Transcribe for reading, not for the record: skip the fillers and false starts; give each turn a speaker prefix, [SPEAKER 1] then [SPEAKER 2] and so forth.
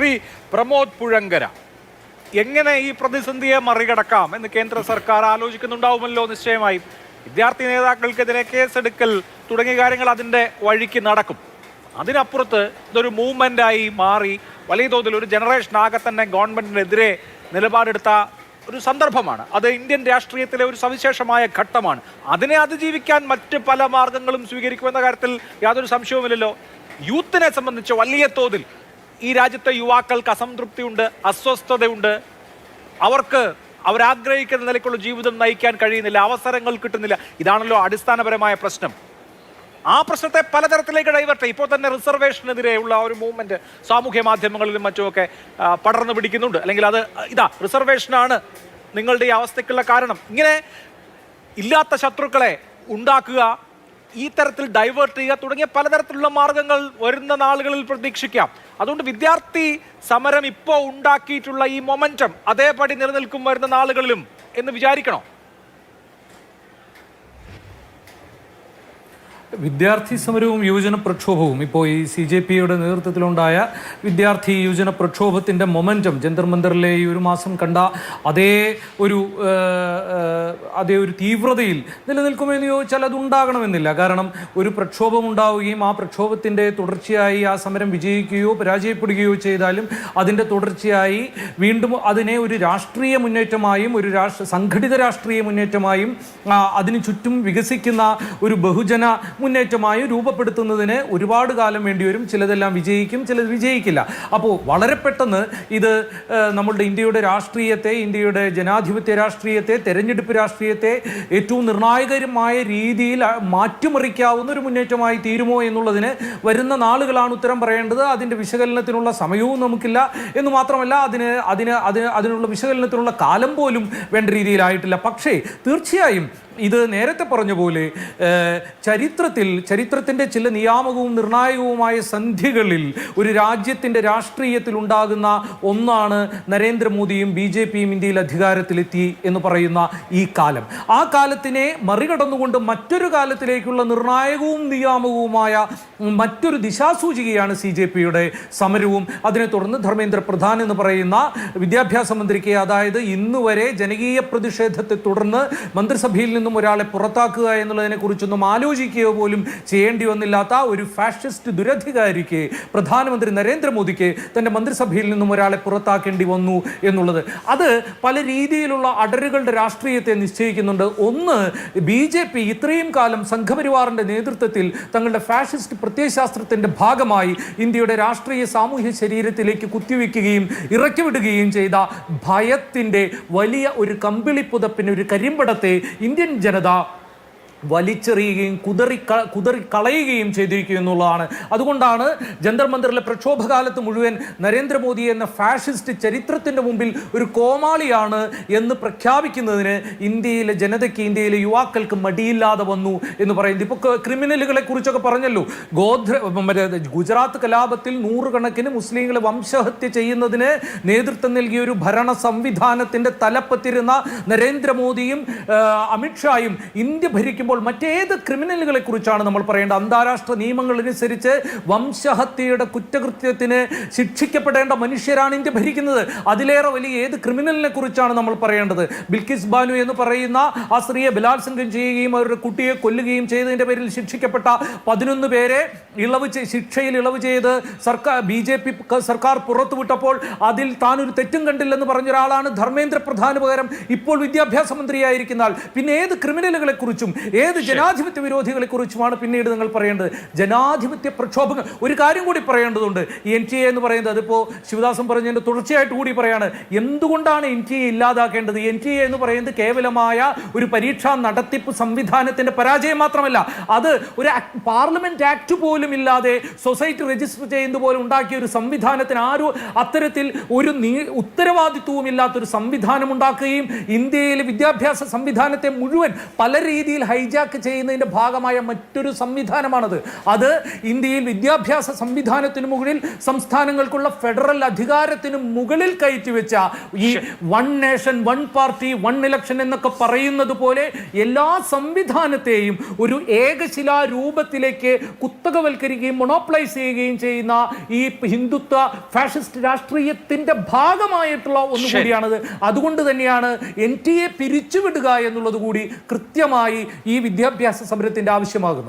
[SPEAKER 1] ശ്രീ പ്രമോദ് പുഴങ്കര, എങ്ങനെ ഈ പ്രതിസന്ധിയെ മറികടക്കാം എന്ന് കേന്ദ്ര സർക്കാർ ആലോചിക്കുന്നുണ്ടാവുമല്ലോ നിശ്ചയമായും. വിദ്യാർത്ഥി നേതാക്കൾക്കെതിരെ കേസെടുക്കൽ തുടങ്ങിയ കാര്യങ്ങൾ അതിൻ്റെ വഴിക്ക് നടക്കും. അതിനപ്പുറത്ത് ഇതൊരു മൂവ്മെൻ്റായി മാറി വലിയ തോതിൽ ഒരു ജനറേഷൻ ആകെ തന്നെ ഗവൺമെൻറ്റിനെതിരെ നിലപാടെടുത്ത ഒരു സന്ദർഭമാണ്. അത് ഇന്ത്യൻ രാഷ്ട്രീയത്തിലെ ഒരു സവിശേഷമായ ഘട്ടമാണ്. അതിനെ അതിജീവിക്കാൻ മറ്റ് പല മാർഗങ്ങളും സ്വീകരിക്കുമെന്ന കാര്യത്തിൽ യാതൊരു സംശയവുമില്ലല്ലോ. യൂത്തിനെ സംബന്ധിച്ച് വലിയ തോതിൽ ഈ രാജ്യത്തെ യുവാക്കൾക്ക് അസംതൃപ്തിയുണ്ട്, അസ്വസ്ഥതയുണ്ട്. അവരാഗ്രഹിക്കുന്ന നിലയ്ക്കുള്ള ജീവിതം നയിക്കാൻ കഴിയുന്നില്ല, അവസരങ്ങൾ കിട്ടുന്നില്ല. ഇതാണല്ലോ അടിസ്ഥാനപരമായ പ്രശ്നം. ആ പ്രശ്നത്തെ പലതരത്തിലേക്ക് ഡൈവേർട്ട്. ഇപ്പോൾ തന്നെ റിസർവേഷനെതിരെയുള്ള ഒരു മൂവ്മെന്റ് സാമൂഹ്യ മാധ്യമങ്ങളിലും മറ്റുമൊക്കെ പടർന്നു പിടിക്കുന്നുണ്ട്. അല്ലെങ്കിൽ അത് റിസർവേഷനാണ് നിങ്ങളുടെ ഈ അവസ്ഥയ്ക്കുള്ള കാരണം. ഇങ്ങനെ ഇല്ലാത്ത ശത്രുക്കളെ ഉണ്ടാക്കുക, ഈ തരത്തിൽ ഡൈവേർട്ട് ചെയ്യുക തുടങ്ങിയ പലതരത്തിലുള്ള മാർഗങ്ങൾ വരുന്ന നാളുകളിൽ പ്രതീക്ഷിക്കാം. അതുകൊണ്ട് വിദ്യാർത്ഥി സമരം ഇപ്പോൾ ഉണ്ടാക്കിയിട്ടുള്ള ഈ മൊമെന്റം അതേപടി നിലനിൽക്കും വരുന്ന നാളുകളിലും എന്ന് വിചാരിക്കണോ?
[SPEAKER 2] വിദ്യാർത്ഥി സമരവും യുവജന പ്രക്ഷോഭവും ഇപ്പോൾ ഈ CJPയുടെ നേതൃത്വത്തിലുണ്ടായ വിദ്യാർത്ഥി യുവജന പ്രക്ഷോഭത്തിൻ്റെ മൊമെൻറ്റം ജന്തർ മന്ദറിലെ ഈ ഒരു മാസം കണ്ട അതേ ഒരു തീവ്രതയിൽ നിലനിൽക്കുമെന്ന് ചോദിച്ചാൽ അത് ഉണ്ടാകണമെന്നില്ല. കാരണം ഒരു പ്രക്ഷോഭം ഉണ്ടാവുകയും ആ പ്രക്ഷോഭത്തിൻ്റെ തുടർച്ചയായി ആ സമരം വിജയിക്കുകയോ പരാജയപ്പെടുകയോ ചെയ്താലും അതിൻ്റെ തുടർച്ചയായി വീണ്ടും അതിനെ ഒരു രാഷ്ട്രീയ മുന്നേറ്റമായും ഒരു സംഘടിത രാഷ്ട്രീയ മുന്നേറ്റമായും അതിനു ചുറ്റും വികസിക്കുന്ന ഒരു ബഹുജന മുന്നേറ്റമായി രൂപപ്പെടുത്തുന്നതിന് ഒരുപാട് കാലം വേണ്ടിവരും. ചിലതെല്ലാം വിജയിക്കും, ചിലത് വിജയിക്കില്ല. അപ്പോൾ വളരെ പെട്ടെന്ന് ഇത് നമ്മളുടെ ഇന്ത്യയുടെ രാഷ്ട്രീയത്തെ, ഇന്ത്യയുടെ ജനാധിപത്യ രാഷ്ട്രീയത്തെ, തെരഞ്ഞെടുപ്പ് രാഷ്ട്രീയത്തെ ഏറ്റവും നിർണായകരമായ രീതിയിൽ മാറ്റിമറിക്കാവുന്ന ഒരു മുന്നേറ്റമായി തീരുമോ എന്നുള്ളതിന് വരുന്ന നാളുകളാണ് ഉത്തരം പറയേണ്ടത്. അതിൻ്റെ വിശകലനത്തിനുള്ള സമയവും നമുക്കില്ല എന്ന് മാത്രമല്ല അതിനുള്ള വിശകലനത്തിനുള്ള കാലം പോലും വേണ്ട രീതിയിലായിട്ടില്ല. പക്ഷേ തീർച്ചയായും ഇത് നേരത്തെ പറഞ്ഞ പോലെ ചരിത്രത്തിൻ്റെ ചില നിയാമകവും നിർണായകവുമായ സന്ധികളിൽ ഒരു രാജ്യത്തിൻ്റെ രാഷ്ട്രീയത്തിൽ ഉണ്ടാകുന്ന ഒന്നാണ് നരേന്ദ്രമോദിയും BJPയും ഇന്ത്യയിൽ അധികാരത്തിലെത്തി എന്ന് പറയുന്ന ഈ കാലം. ആ കാലത്തിനെ മറികടന്നുകൊണ്ട് മറ്റൊരു കാലത്തിലേക്കുള്ള നിർണായകവും നിയാമകവുമായ മറ്റൊരു ദിശാസൂചികയാണ് CJPയുടെ സമരവും. അതിനെ തുടർന്ന് ധർമ്മേന്ദ്ര പ്രധാൻ എന്ന് പറയുന്ന വിദ്യാഭ്യാസ മന്ത്രിക്ക്, അതായത് ഇന്ന് വരെ ജനകീയ പ്രതിഷേധത്തെ തുടർന്ന് മന്ത്രിസഭയിൽ നിന്നും ഒരാളെ പുറത്താക്കുക എന്നുള്ളതിനെ കുറിച്ചൊന്നും ആലോചിക്കുകയോ പോലും ചെയ്യേണ്ടി വന്നില്ലാത്ത ഒരു ഫാഷിസ്റ്റ് ദുരധികാരിക്ക്, പ്രധാനമന്ത്രി നരേന്ദ്രമോദിക്ക് തൻ്റെ മന്ത്രിസഭയിൽ നിന്നും ഒരാളെ പുറത്താക്കേണ്ടി വന്നു എന്നുള്ളത് അത് പല രീതിയിലുള്ള അടരുകളുടെ രാഷ്ട്രീയത്തെ നിശ്ചയിക്കുന്നുണ്ട്. ഒന്ന്, BJP ഇത്രയും കാലം സംഘപരിവാറിൻ്റെ നേതൃത്വത്തിൽ തങ്ങളുടെ ഫാഷിസ്റ്റ് പ്രത്യയശാസ്ത്രത്തിൻ്റെ ഭാഗമായി ഇന്ത്യയുടെ രാഷ്ട്രീയ സാമൂഹ്യ ശരീരത്തിലേക്ക് കുത്തിവെക്കുകയും ഇറക്കിവിടുകയും ചെയ്ത ഭയത്തിൻ്റെ വലിയ ഒരു കമ്പിളിപ്പുതപ്പിന്, ഒരു കരിമ്പടത്തെ ഇന്ത്യൻ ജനത വലിച്ചെറിയുകയും കുതറിക്കളയുകയും ചെയ്തിരിക്കുക എന്നുള്ളതാണ്. അതുകൊണ്ടാണ് ജന്തർ മന്ദറിലെ പ്രക്ഷോഭകാലത്ത് മുഴുവൻ നരേന്ദ്രമോദി എന്ന ഫാഷിസ്റ്റ് ചരിത്രത്തിൻ്റെ മുമ്പിൽ ഒരു കോമാളിയാണ് എന്ന് പ്രഖ്യാപിക്കുന്നതിന് ഇന്ത്യയിലെ ജനതയ്ക്ക്, ഇന്ത്യയിലെ യുവാക്കൾക്ക് മടിയില്ലാതെ വന്നു എന്ന് പറയുന്നത്. ഇപ്പോൾ ക്രിമിനലുകളെ കുറിച്ചൊക്കെ പറഞ്ഞല്ലോ. ഗുജറാത്ത് കലാപത്തിൽ നൂറുകണക്കിന് മുസ്ലിങ്ങളെ വംശഹത്യ ചെയ്യുന്നതിന് നേതൃത്വം നൽകിയ ഒരു ഭരണ സംവിധാനത്തിൻ്റെ തലപ്പത്തിരുന്ന നരേന്ദ്രമോദിയും അമിത്ഷായും ഇന്ത്യ ഭരിക്കുമ്പോൾ മറ്റേത് ക്രിമിനലുകളെ കുറിച്ചാണ് നമ്മൾ പറയേണ്ടത്? അന്താരാഷ്ട്ര നിയമങ്ങളനുസരിച്ച് വംശഹത്യയുടെ കുറ്റകൃത്യത്തിന് ശിക്ഷിക്കപ്പെടേണ്ട മനുഷ്യരാണ് ഇന്ത്യ ഭരിക്കുന്നത്. അതിലേറെ വലിയ ഏത് ക്രിമിനലിനെ കുറിച്ചാണ് നമ്മൾ പറയേണ്ടത്? ബിൽക്കിസ് ബാനു എന്ന് പറയുന്ന ആ സ്ത്രീയെ ബലാത്സംഗം ചെയ്യുകയും അവരുടെ കുട്ടിയെ കൊല്ലുകയും ചെയ്തതിൻ്റെ പേരിൽ ശിക്ഷിക്കപ്പെട്ട 11 പേരെ ശിക്ഷയിൽ ഇളവ് ചെയ്ത് BJP സർക്കാർ പുറത്തുവിട്ടപ്പോൾ അതിൽ താനൊരു തെറ്റും കണ്ടില്ലെന്ന് പറഞ്ഞ ഒരാളാണ് ധർമ്മേന്ദ്ര പ്രധാന് പകരം ഇപ്പോൾ വിദ്യാഭ്യാസ മന്ത്രിയായിരിക്കുന്നാൽ. പിന്നെ ഏത് ക്രിമിനലുകളെ കുറിച്ചും ഏത് ജനാധിപത്യ വിരോധികളെ കുറിച്ചുമാണ് പിന്നീട് നിങ്ങൾ പറയേണ്ടത്? ജനാധിപത്യ പ്രക്ഷോഭങ്ങൾ. ഒരു കാര്യം കൂടി പറയേണ്ടതുണ്ട്. ഈ NTA എന്ന് പറയുന്നത്, അതിപ്പോൾ ശിവദാസൻ പറഞ്ഞതിൻ്റെ തുടർച്ചയായിട്ട് കൂടി പറയാണ്. എന്തുകൊണ്ടാണ് NTA ഇല്ലാതാക്കേണ്ടത്? NTA എന്ന് പറയുന്നത് കേവലമായ ഒരു പരീക്ഷാ നടത്തിപ്പ് സംവിധാനത്തിൻ്റെ പരാജയം മാത്രമല്ല, അത് ഒരു പാർലമെന്റ് ആക്ട് പോലും ഇല്ലാതെ സൊസൈറ്റി രജിസ്റ്റർ ചെയ്യുന്നത് പോലെ ഉണ്ടാക്കിയ ഒരു സംവിധാനത്തിന് ആരും അത്തരത്തിൽ ഒരു ഉത്തരവാദിത്വവും ഇല്ലാത്തൊരു സംവിധാനം ഉണ്ടാക്കുകയും ഇന്ത്യയിലെ വിദ്യാഭ്യാസ സംവിധാനത്തെ മുഴുവൻ പല രീതിയിൽ ഹൈജാക്ക് ചെയ്യുന്നതിൻ്റെ ഭാഗമായ മറ്റൊരു സംവിധാനമാണത്. അത് ഇന്ത്യയിൽ വിദ്യാഭ്യാസ സംവിധാനത്തിന് മുകളിൽ സംസ്ഥാനങ്ങൾക്കുള്ള ഫെഡറൽ അധികാരത്തിന് മുകളിൽ കയറ്റിവെച്ച ഈ one nation one party one election എന്നൊക്കെ പറയുന്നത് പോലെ എല്ലാ സംവിധാനത്തെയും ഒരു ഏകശിലാ രൂപത്തിലേക്ക് കുത്തകവൽക്കരിക്കുകയും മൊണോപ്ലൈസ് ചെയ്യുകയും ചെയ്യുന്ന ഈ ഹിന്ദുത്വ ഫാഷിസ്റ്റ് രാഷ്ട്രീയത്തിന്റെ ഭാഗമായിട്ടുള്ള ഒന്നുകൂടിയാണത്. അതുകൊണ്ട് തന്നെയാണ് NTA പിരിച്ചുവിടുക എന്നുള്ളത് കൂടി കൃത്യമായി ഈ വിദ്യാഭ്യാസ സമരത്തിന്റെ ആവശ്യമാകുന്നത്.